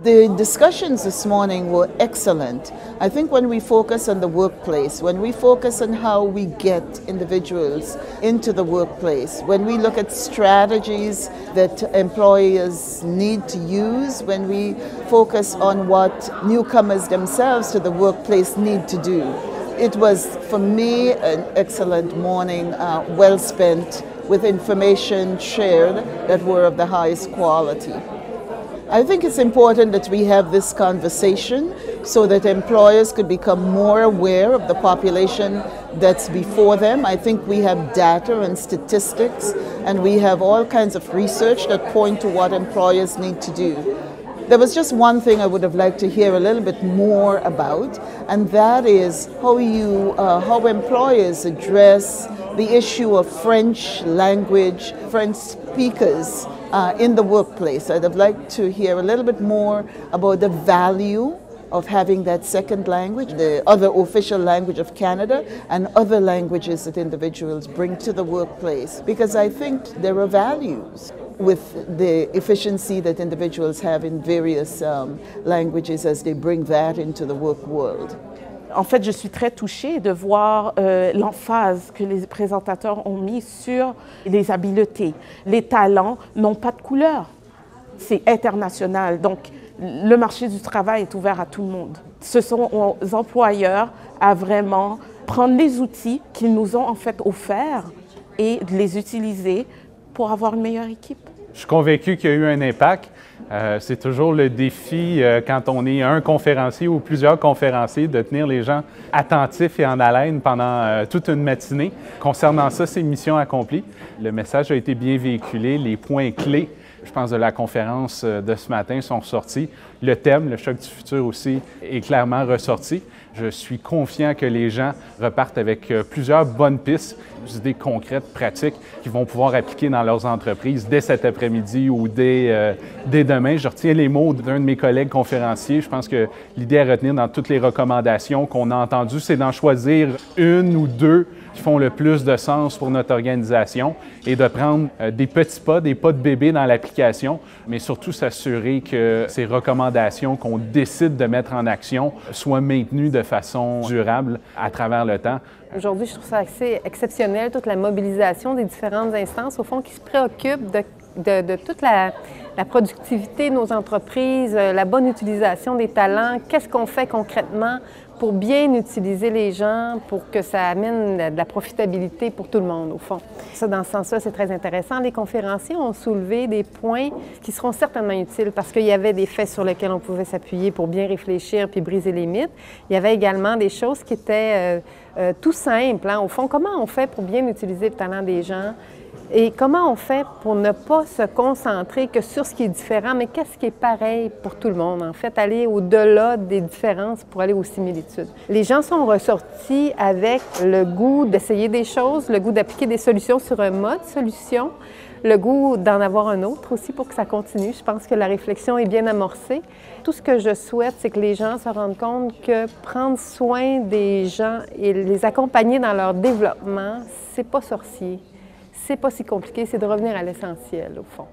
The discussions this morning were excellent. I think when we focus on the workplace, when we focus on how we get individuals into the workplace, when we look at strategies that employers need to use, when we focus on what newcomers themselves to the workplace need to do. It was, for me, an excellent morning, well spent, with information shared that were of the highest quality. I think it's important that we have this conversation so that employers could become more aware of the population that's before them. I think we have data and statistics, and we have all kinds of research that point to what employers need to do. There was just one thing I would have liked to hear a little bit more about, and that is how employers address the issue of French language, French speakers in the workplace. I'd have liked to hear a little bit more about the value of having that second language, the other official language of Canada, and other languages that individuals bring to the workplace, because I think there are values with the efficiency that individuals have in various languages as they bring that into the work world. En fait, je suis très touchée de voir l'emphase que les présentateurs ont mis sur les habiletés. Les talents n'ont pas de couleur. C'est international. Donc, le marché du travail est ouvert à tout le monde. Ce sont aux employeurs à vraiment prendre les outils qu'ils nous ont en fait offerts et de les utiliser pour avoir une meilleure équipe. Je suis convaincu qu'il y a eu un impact. C'est toujours le défi quand on est un conférencier ou plusieurs conférenciers de tenir les gens attentifs et en haleine pendant toute une matinée. Concernant ça, c'est mission accomplie. Le message a été bien véhiculé, les points clés, je pense, de la conférence de ce matin sont ressortis. Le thème, le choc du futur aussi, est clairement ressorti. Je suis confiant que les gens repartent avec plusieurs bonnes pistes, des idées concrètes, pratiques, qu'ils vont pouvoir appliquer dans leurs entreprises dès cet après-midi ou dès demain. Je retiens les mots d'un de mes collègues conférenciers. Je pense que l'idée à retenir dans toutes les recommandations qu'on a entendues, c'est d'en choisir une ou deux qui font le plus de sens pour notre organisation et de prendre des pas de bébé dans l'application, mais surtout s'assurer que ces recommandations qu'on décide de mettre en action soient maintenues de façon durable à travers le temps. Aujourd'hui, je trouve ça assez exceptionnel, toute la mobilisation des différentes instances, au fond, qui se préoccupent de toute la productivité de nos entreprises, la bonne utilisation des talents, qu'est-ce qu'on fait concrètement pour bien utiliser les gens, pour que ça amène de la profitabilité pour tout le monde, au fond. Ça, dans ce sens-là, c'est très intéressant. Les conférenciers ont soulevé des points qui seront certainement utiles parce qu'il y avait des faits sur lesquels on pouvait s'appuyer pour bien réfléchir puis briser les mythes. Il y avait également des choses qui étaient tout simples, hein. Au fond, comment on fait pour bien utiliser le talent des gens? Et comment on fait pour ne pas se concentrer que sur ce qui est différent, mais qu'est-ce qui est pareil pour tout le monde? En fait, aller au-delà des différences pour aller aux similitudes. Les gens sont ressortis avec le goût d'essayer des choses, le goût d'appliquer des solutions sur un mode solution, le goût d'en avoir un autre aussi pour que ça continue. Je pense que la réflexion est bien amorcée. Tout ce que je souhaite, c'est que les gens se rendent compte que prendre soin des gens et les accompagner dans leur développement, c'est pas sorcier. C'est pas si compliqué, c'est de revenir à l'essentiel, au fond.